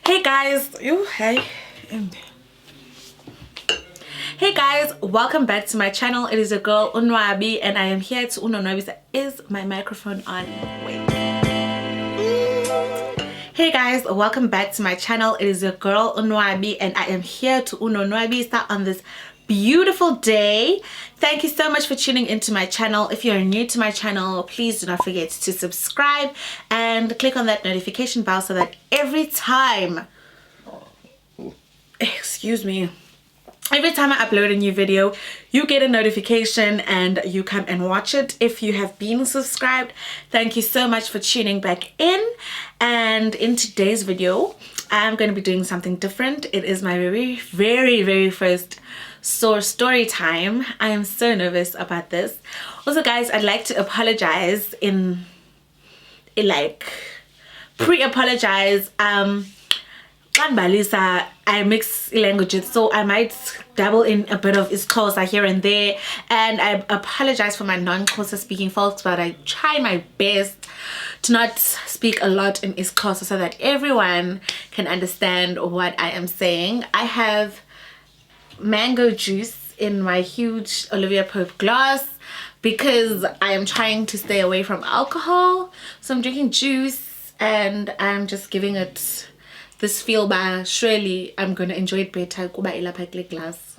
Hey guys, hey guys, welcome back to my channel. It is your girl Nwabi and I am here to Nwabi. Is my microphone on? Wait. Hey guys, welcome back to my channel. It is your girl Nwabi and I am here to Nwabi on this beautiful day. Thank you so much for tuning into my channel. If you're new to my channel, please do not forget to subscribe and click on that notification bell so that every time I upload a new video, you get a notification and you come and watch it. If you have been subscribed, thank you so much for tuning back in. And in today's video, I'm going to be doing something different. It is my very first story time. I am so nervous about this. Also guys, I'd like to apologize pre-apologize. I mix languages, so I might dabble in a bit of isiXhosa here and there, and I apologize for my non-Xhosa speaking folks, but I try my best to not speak a lot in isiXhosa so that everyone can understand what I am saying. I have mango juice in my huge Olivia Pope glass because I am trying to stay away from alcohol, so I'm drinking juice and I'm just giving it this feel by surely I'm gonna enjoy it better kuba ilapha kule glass.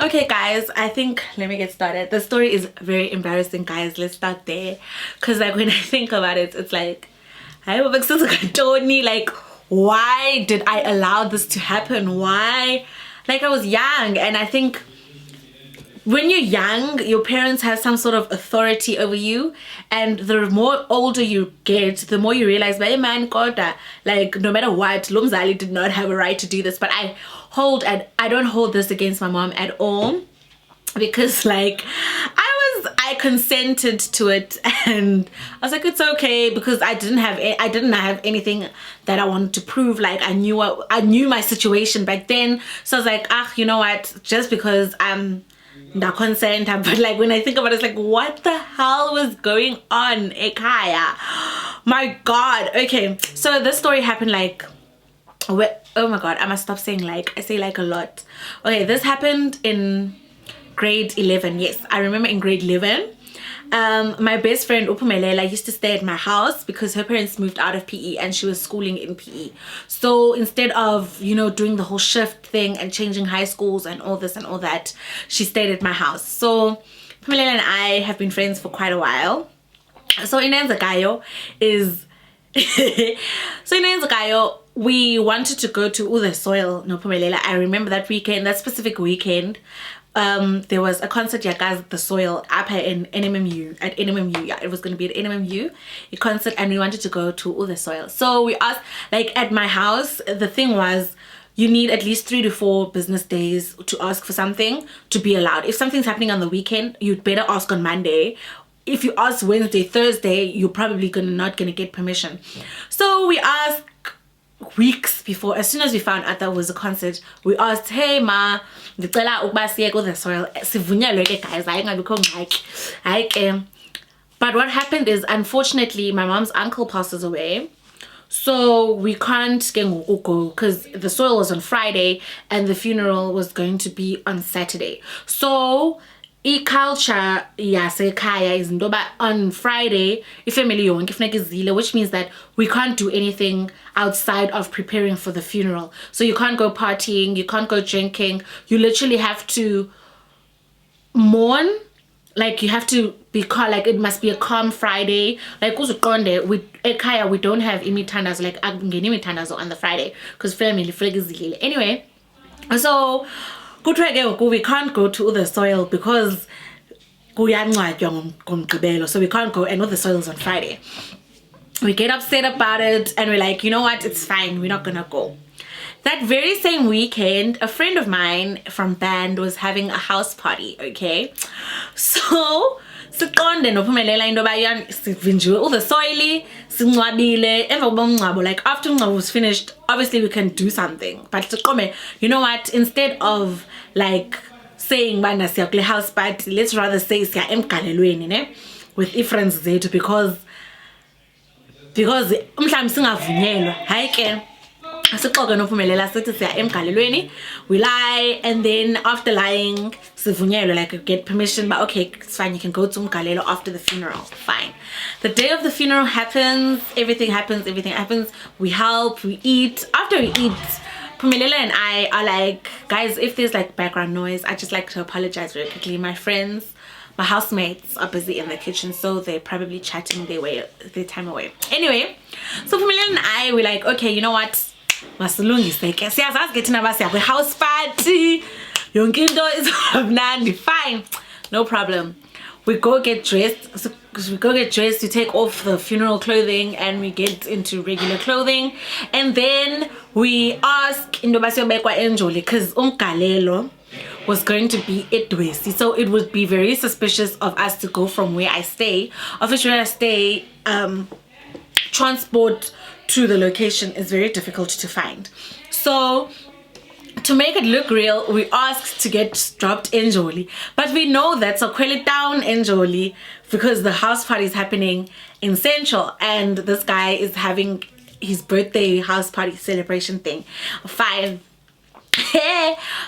Okay guys, I think let me get started. The story is very embarrassing guys. Let's start there, because like when I think about it, it's like like why did I allow this to happen? Why? Like I was young, and I think when you're young, your parents have some sort of authority over you, and the more older you get, the more you realize, hey man, koda, like no matter what, Lumzali did not have a right to do this. But I don't hold this against my mom at all, because like I consented to it, and I was like, it's okay, because I didn't have anything that I wanted to prove. Like I knew my situation back then, so I was like, you know what, just because I'm the consent. But like when I think about it, it's like, what the hell was going on ekaya? My god. Okay, so this story happened like oh my god, I must stop saying like. I say like a lot. Okay, this happened in grade 11. Yes, I remember in grade 11. My best friend Upumelela used to stay at my house because her parents moved out of PE and she was schooling in PE. So instead of, you know, doing the whole shift thing and changing high schools and all this and all that, she stayed at my house. So Upumelela and I have been friends for quite a while. So Inenzakayo is we wanted to go to the soil no Pumelela. I remember that specific weekend. There was a concert the soil up in NMMU at NMMU. Yeah, it was going to be at NMMU, a concert, and we wanted to go to the soil. So we asked, like at my house, the thing was you need at least 3 to 4 business days to ask for something to be allowed. If something's happening on the weekend, you'd better ask on Monday. If you ask Wednesday, Thursday, you're probably not gonna get permission. So we asked weeks before. As soon as we found out that was a concert, we asked, hey ma, ndicela ukuba siye ku the soil, sivunyelwe ke guys, ayingabikho ngxaki. But what happened is, unfortunately, my mom's uncle passes away, so we can't go because the soil was on Friday and the funeral was going to be on Saturday. So culture yasekhaya is ndoba on Friday ifamily yonke ifuneka izile, which means that we can't do anything outside of preparing for the funeral. So you can't go partying, you can't go drinking, you literally have to mourn. Like you have to be calm, like it must be a calm Friday. Like uzuqonde, ekhaya we don't have imithandazo, like akungeni imithandazo on the Friday because family funeka izile. Anyway, so we can't go to the soil because so we can't go, and the soil's on Friday. We get upset about it and we're like, you know what, it's fine, we're not gonna go. That very same weekend, a friend of mine from band was having a house party. Okay, so siqonde noPhumelela into bayan sivinjiwe the soil sinwabile emva komncwabo. Like after umncwabo was finished, obviously we can do something, but you know what, instead of like saying bana siya kule house party, let's rather say siya emgalelweni ne with friends zethu, because because umhlambi singavunyelwa hayi ke asixoxe nophumelela sithi siya emgalelweni, we lie, and then after lying sivunyelwe, like get permission, but okay, it's fine, you can go to umgalelo after the funeral. Fine. The day of the funeral happens, everything happens, we help, we eat. After we eat, Pumelela and I are like, guys, if there's like background noise, I just like to apologize very quickly. My friends, my housemates are busy in the kitchen, so they're probably chatting their time away. Anyway, so Pumelela and I, we're like, okay, you know what, masilungise ke siyazazi ke thina basiya kwi house party, yonke into izomnandi. Fine, no problem. We go get dressed, we take off the funeral clothing and we get into regular clothing, and then we ask into basiyobekwa enjoli because umgalelo was going to be eDwesi, so it would be very suspicious of us to go from where I stay. Obviously where I stay, transport to the location is very difficult to find, so to make it look real, we asked to get dropped in Njoli, but we know that Sokwele down in Njoli because the house party is happening in Central and this guy is having his birthday house party celebration thing. Fine.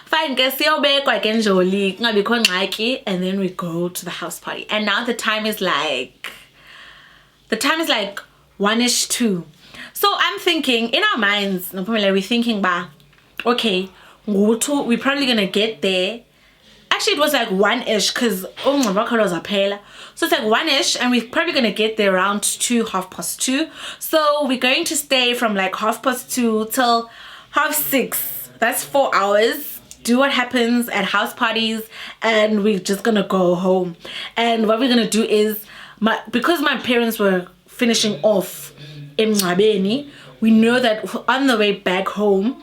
Fine, guess siyobekwa ke Njoli kungabikho ngxaki, and then we go to the house party, and now the time is like 1ish 2. So I'm thinking in our minds, we're thinking okay, we're probably gonna get there. Actually, it was like 1ish because so it's like 1ish, and we're probably gonna get there around 2, 2:30. So we're going to stay from like 2:30 till 6:30. That's 4 hours. Do what happens at house parties, and we're just gonna go home. And what we're gonna do is, because my parents were finishing off in Mngcwabeni, we know that on the way back home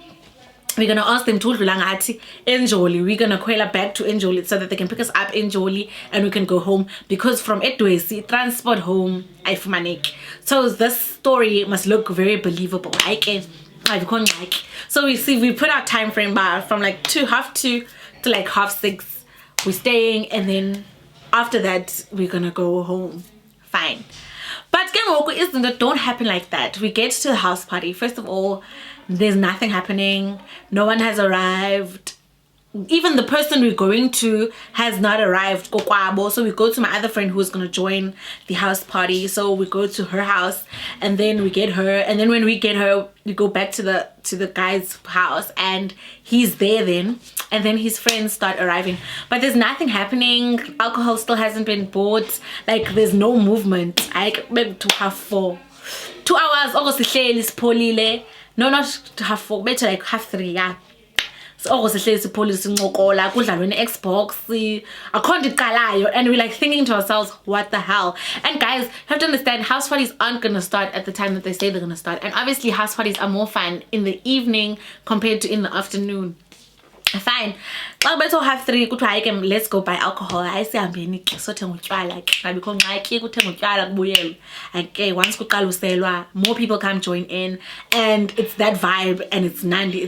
we're gonna ask them to Njoli. We're gonna khwela back to Njoli so that they can pick us up in Njoli and we can go home, because from eDwesi transport home ayifumaneki. So this story must look very believable. So we put our time frame from like 2:30 to like 6:30. We're staying, and then after that we're gonna go home. Fine. But don't happen like that. We get to the house party. First of all, there's nothing happening. No one has arrived. Even the person we're going to has not arrived. So we go to my other friend who's going to join the house party. So we go to her house, and then we get her. And then when we get her, we go back to the guy's house, and he's there then. And then his friends start arriving. But there's nothing happening. Alcohol still hasn't been bought. Like, there's no movement. I expect to have 4. 2 hours. No, not to have 4. Better like 3:30. Yeah. So Xbox, and we're like thinking to ourselves, what the hell? And guys, you have to understand, house parties aren't gonna start at the time that they say they're gonna start, and obviously house parties are more fun in the evening compared to in the afternoon. Fine, better have 3. Let's go buy alcohol. I say I'm being so once more people come join in, and it's that vibe, and it's Nandi.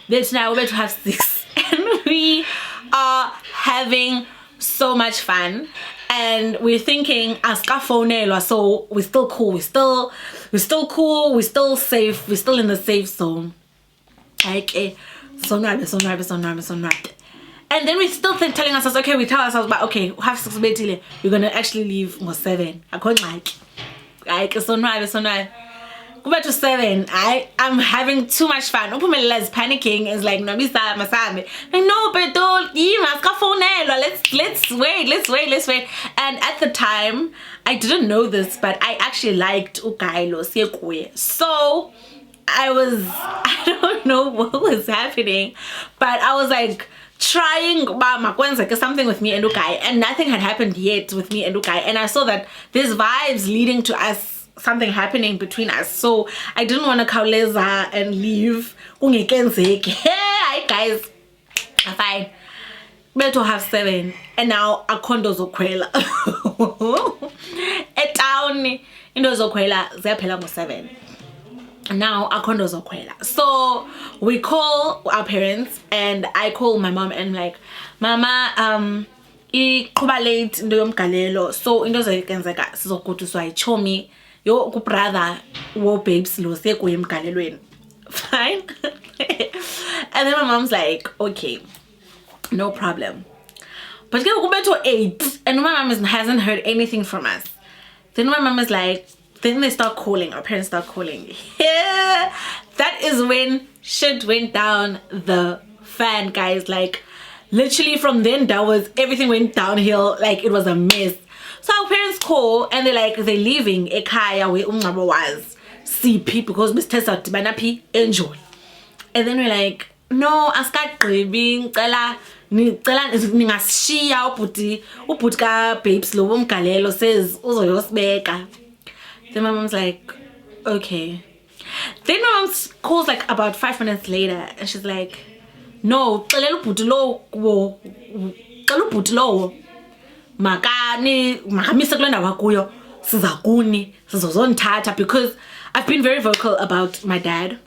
This now we're going to have 6, and we are having so much fun, and we're thinking so we're still cool, we're still cool, we're still safe, we're still in the safe zone. So and then we still telling ourselves, okay, we tell ourselves, but okay, have 6 betile, we're gonna actually leave more 7. I can't so go to 7. I'm having too much fun. Uphumelela is panicking. It's like, no, but let's wait. And at the time, I didn't know this, but I actually liked Ukailo Sekwe. So I don't know what was happening, but I was like trying something with me and Ukai, and nothing had happened yet with me and Ukai, and I saw that there's vibes leading to us, something happening between us. So I didn't want to khawuleza and leave. Hey guys, fine, better have 7, and now akondo zokhwela etown into zokhwela ziyaphela ngo-7. Now akondo zokhwela. So we call our parents, and I call my mom, and I'm like, Mama, iqhuba late into yomgalelo, so into zokenzeka sizogoduswa yichomi your brother wo babes lo se kuye emgalelweni. Fine. And then my mom's like, okay, no problem. But get go back to 8 and my mom hasn't heard anything from us. Then my mom is like, then they start calling, our parents start calling. Yeah, that is when shit went down the fan, guys. Like literally from then downwards, everything went downhill. Like it was a mess. So our parents call and they're like, they're leaving ekhaya where Nwabi was CP because Mr. Satibanapi enjoy. And then we're like, no, aska grieving, ningashiya ubhuti ka babes lo umgalelo says uzoyosibeka. Then my mom's like, okay. Then my mom calls like about 5 minutes later and she's like, no, xelela ubhuti lo makamise kule ndawo akuyo siza kuni sizozonithatha, because I've been very vocal about my dad.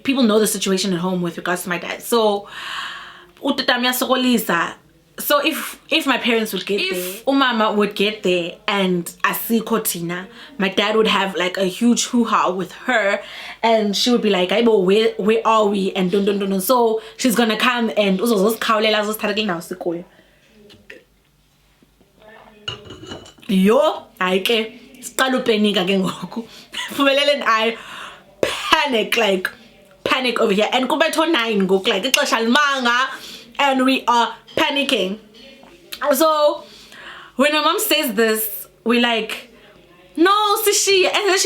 People know the situation at home with regards to my dad. So so if my parents would get there, umama would get there and asikho thina, my dad would have like a huge hoo-ha with her and she would be like, Aibo, where are we? And don't. So she's gonna come and yo ayike siqala upenika ke ngoku. Phumelele and I panic over here and kubetho 9 ngoku, like ixesha limanga and we are panicking. So when my mom says this, we're like, no sishiya, and then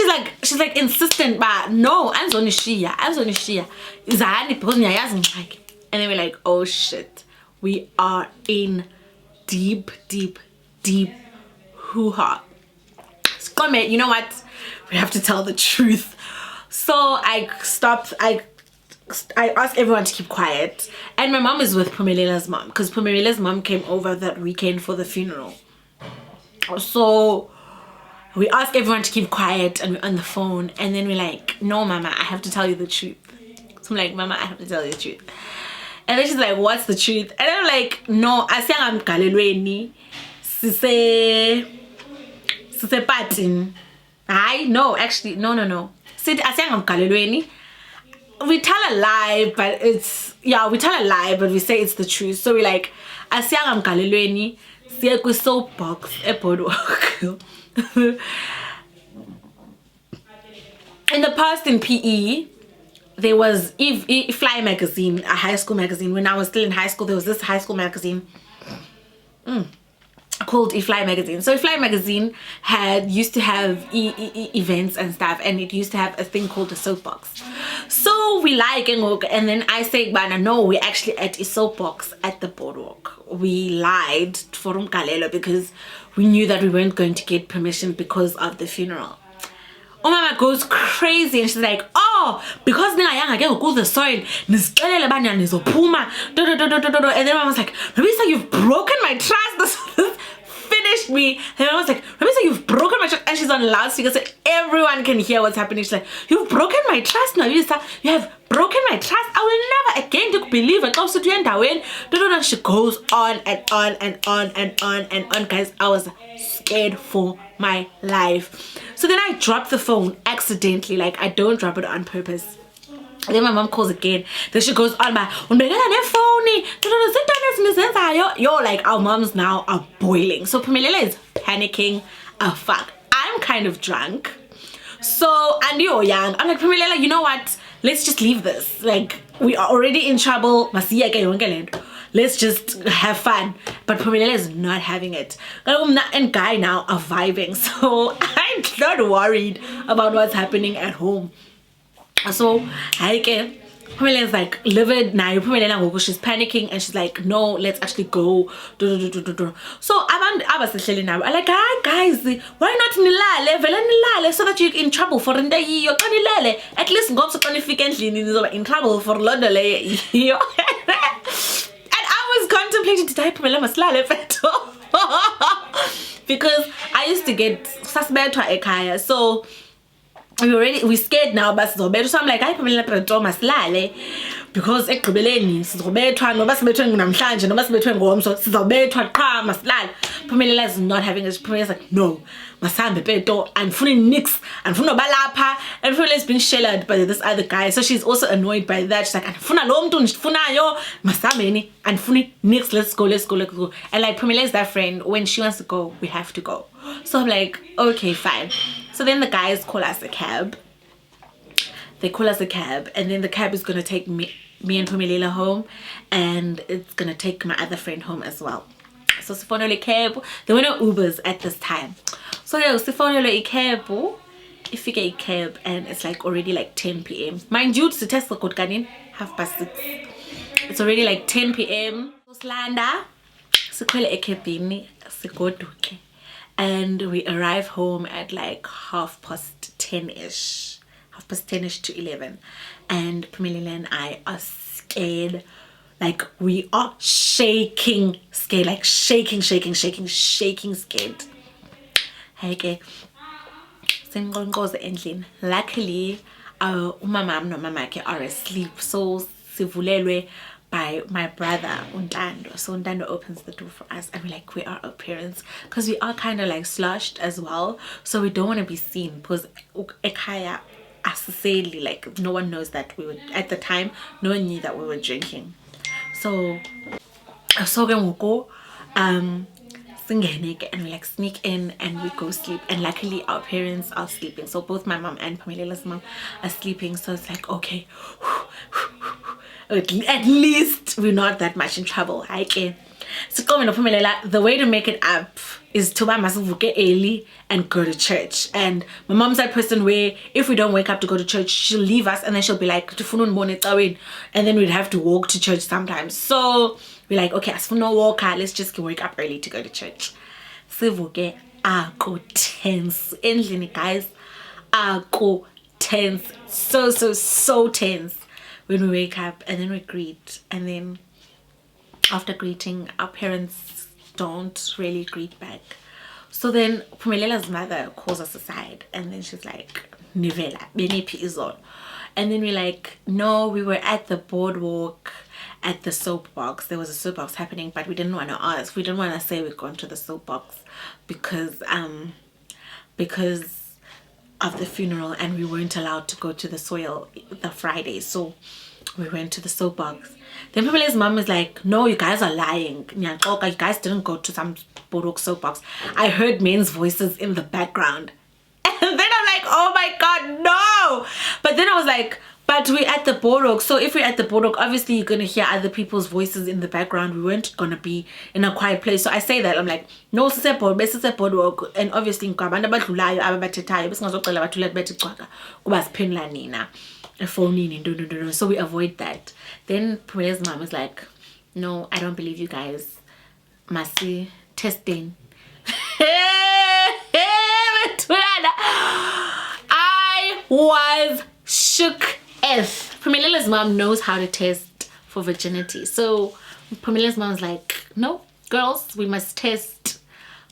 she's like insistent, but no, anzonishiya izani because niyayazi ngxaki. And then we're like, oh shit, we are in deep hoo-ha. You know what, we have to tell the truth. So I asked everyone to keep quiet, and my mom is with Phumelela's mom because Phumelela's mom came over that weekend for the funeral. So we asked everyone to keep quiet and we're on the phone, and then we're like, no mama, I have to tell you the truth. So I'm like, mama, I have to tell you the truth. And then she's like, what's the truth? And I'm like, no, asiyanga mgalelweni sise patin. No, actually no. Asiyanga mgalelweni. We tell a lie, but we tell a lie, but we say it's the truth. So we're like, asiyanga mgalelweni siye kwi soapbox eBoardwalk. In the past in PE, there was Fly magazine, a high school magazine. When I was still in high school, there was this high school magazine called Fly magazine. So Fly magazine used to have events and stuff, and it used to have a thing called a soapbox. So we and then I say, Bana, no, we're actually at a soapbox at the Boardwalk. We lied for Umgalelo because we knew that we weren't going to get permission because of the funeral. Mama goes crazy and she's like, oh, because ningayanga ke ngoku the soil nizixelele bana nizopuma. And then Mama's like, Rabisa, you've broken my trust. This finished me. And I was like, Rabisa, you've broken my trust. And she's on loudspeaker so everyone can hear what's happening. She's like, you've broken my trust, Rabisa. You have broken my trust. I will never again believe it. She goes on and on, guys. I was scared for my life. So then I dropped the phone accidentally. Like, I don't drop it on purpose. And then my mom calls again. Then she goes on my yo, like our moms now are boiling. So Phumelela is panicking a fuck. I'm kind of drunk. So, and you're young. I'm like, Phumelela, you know what? Let's just leave this. Like, we are already in trouble. Let's just have fun. But Phumelela is not having it. And Guy now are vibing. So I'm not worried about what's happening at home. So Phumelela is like livid now. She's panicking and she's like, no, let's actually go. So I'm like, hi guys, why not nilale so that you're in trouble for at least go significantly in trouble for London. I was contemplating to type because I used to get suspect to ekaya, so we scared now, but so I'm like, I because ekugqibeleni sizobethwa noba sibethwe namhlanje noba sibethwe ngomso sizobethwa qha masilala. Phumelela is not having it. Phumelela is like, no, masambe peto, andifuni nix, andifuni noba lapha. And Phumelela is being shelled by this other guy, so she's also annoyed by that. She's like, andifuna lo mntu ndifunayo, masambeni, andifuni nix, let's go. And like Phumelela is that friend, when she wants to go, we have to go. So I'm like, okay, fine. So then the guys call us a cab. They call us a cab, and then the cab is gonna take me and Phumelela home, and it's gonna take my other friend home as well. So sifonele cab. There were no Ubers at this time. So yeah, sifonele a cab. If you get a cab, and it's like already like 10 p.m. Mind you, to test the code ganin 6:30. It's already like 10 p.m. Slanda, sikwele ekebini, sikoduke, and we arrive home at like 10:30-ish. 10:30 to 11, and Phumelela and I are scared. Like we are shaking, scared, like shaking, scared. Okay. Luckily, umama no mamake are asleep, so sivulelwe by my brother Untando. So Untando opens the door for us, and we're like, we are our parents, because we are kind of like sloshed as well, so we don't want to be seen, because ekaya asili, like no one knows that we were, at the time no one knew that we were drinking. So we go and we like sneak in and we go sleep, and luckily our parents are sleeping, so both my mom and Phumelela's mom are sleeping. So it's like, okay, at least we're not that much in trouble. Okay. So the way to make it up is to buy masivuke early and go to church. And my mom's that person where if we don't wake up to go to church, she'll leave us, and then she'll be like, and then we'd have to walk to church sometimes. So we're like, okay, as for no walker, let's just wake up early to go to church. Sivuke go tense. Endlini, guys, go tense. So tense when we wake up, and then we greet, and then after greeting, our parents don't really greet back. So then Phumelela's mother calls us aside, and then she's like, Nivela, Beniphi is on. And then we're like, no, we were at the boardwalk at the soapbox. There was a soapbox happening, but we didn't want to ask. We didn't want to say we're going to the soapbox because of the funeral, and we weren't allowed to go to the soil the Friday. So we went to the soapbox. Then Phumelela's mom is like, no, you guys are lying. You guys didn't go to some boardwalk soapbox. I heard men's voices in the background. And then I'm like, oh my god, no. But then I was like, but we're at the boardwalk, so if we're at the boardwalk, obviously you're gonna hear other people's voices in the background. We weren't gonna be in a quiet place. So I say that, I'm like, no, boardwalk, and obviously abantu abadlulayo ababathethayo besingazocela bathu let bethi cwaka kuba siphendula nina efonini no. So we avoid that. Then Phumelela's mom is like, no, I don't believe you guys. Masi testing. I was shook as Phumelela's mom knows how to test for virginity. So Phumelela's mom's like, no, girls, we must test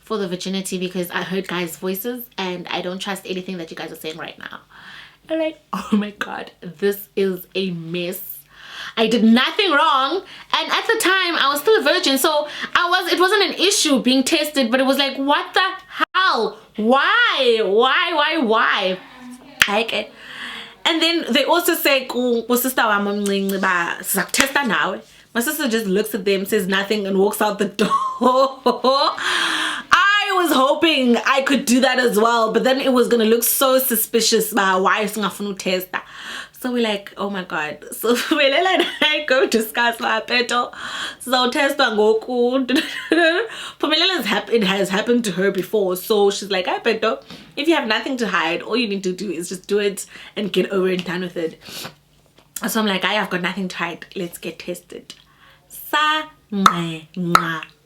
for the virginity because I heard guys' voices and I don't trust anything that you guys are saying right now. I'm like, oh my god, this is a mess. I did nothing wrong, and at the time I was still a virgin, so it wasn't an issue being tested, but it was like, what the hell? Why? Okay. And then they also say, my sister just looks at them, says nothing, and walks out the door. I was hoping I could do that as well, but then it was gonna look so suspicious. Why singafunu testa? So we're like, oh my god. So Phumelela and I go discuss my peto. So test Ngoqo. It has happened to her before. So she's like, I peto, if you have nothing to hide, all you need to do is just do it and get over and done with it. So I'm like, I've got nothing to hide. Let's get tested.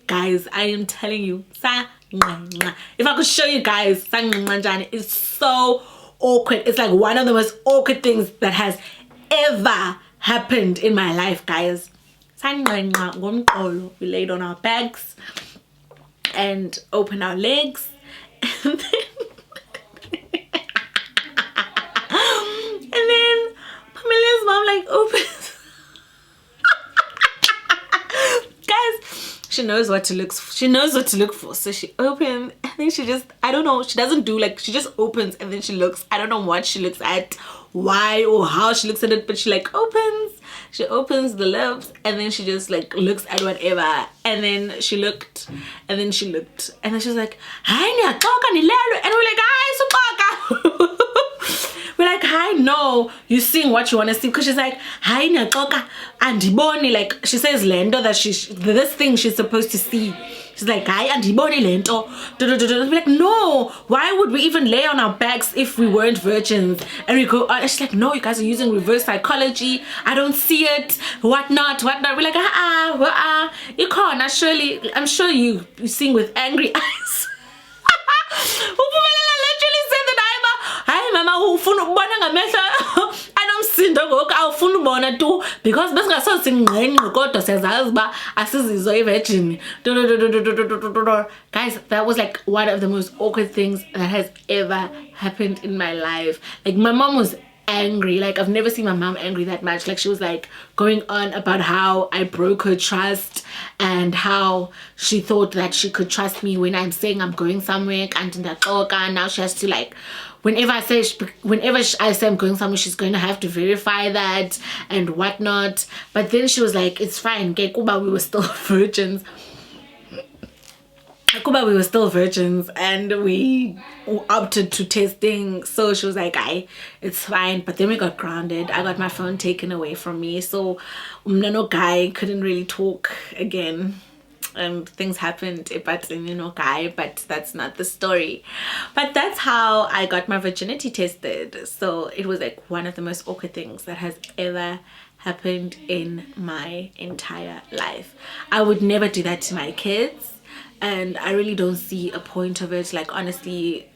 Guys, I am telling you, if I could show you guys, it's so awkward. It's like one of the most awkward things that has ever happened in my life, guys. We laid on our backs and opened our legs, and then Pamela's mom like opens she knows what to look for. She knows what to look for. So she opens, and then she just, I don't know, she doesn't do like, she just opens and then she looks. I don't know what she looks at, why or how she looks at it, but she like opens. She opens the lips and then she just like looks at whatever. And then she looked, and then she looked, and then she's like, "Hi, Ngoqo nilelo," and we're like, "Hi, Ngoqo." We're like, "Hi, no, you seeing what you want to see?" Because she's like, "Hi, Ngoqo andiboni," like she says lento that this thing she's supposed to see. She's like, "Hi, andiboni lento." We're like, "No, why would we even lay on our backs if we weren't virgins?" And we go, and she's like, "No, you guys are using reverse psychology. I don't see it. Whatnot. We're like, Ikona, surely, I'm sure you seeing with angry eyes." Literally said that, "Hi mama, ufuna ukubona ngamehlo anomsindo ngoku awufuna ubona tu, because besingasosingqengqe kodwa siyazazi uba asizizwa ivirgin." Guys, that was like one of the most awkward things that has ever happened in my life. Like my mom was angry. Like I've never seen my mom angry that much. Like she was like going on about how I broke her trust and how she thought that she could trust me when I'm saying I'm going somewhere, and now she has to like, whenever I say I'm going somewhere, she's going to have to verify that and whatnot. But then she was like, "It's fine, Kuba, we were still virgins." Kuba, we were still virgins and we opted to testing. So she was like, "It's fine." But then we got grounded. I got my phone taken away from me. So no guy couldn't really talk again. Things happened, but guy, but that's not the story. But that's how I got my virginity tested. So it was like one of the most awkward things that has ever happened in my entire life. I would never do that to my kids. And I really don't see a point of it. Like honestly,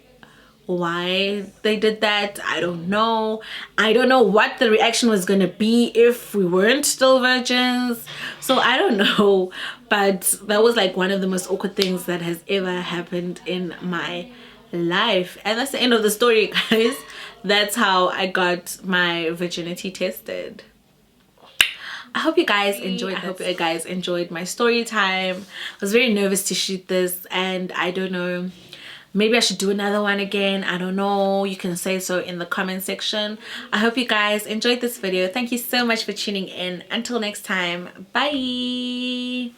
why they did that, I don't know. I don't know what the reaction was gonna be if we weren't still virgins. So I don't know. But that was like one of the most awkward things that has ever happened in my life. And that's the end of the story, guys. That's how I got my virginity tested. I hope you guys enjoyed. I hope you guys enjoyed my story time. I was very nervous to shoot this, and I don't know, maybe I should do another one again. I don't know. You can say so in the comment section. I hope you guys enjoyed this video. Thank you so much for tuning in. Until next time, bye.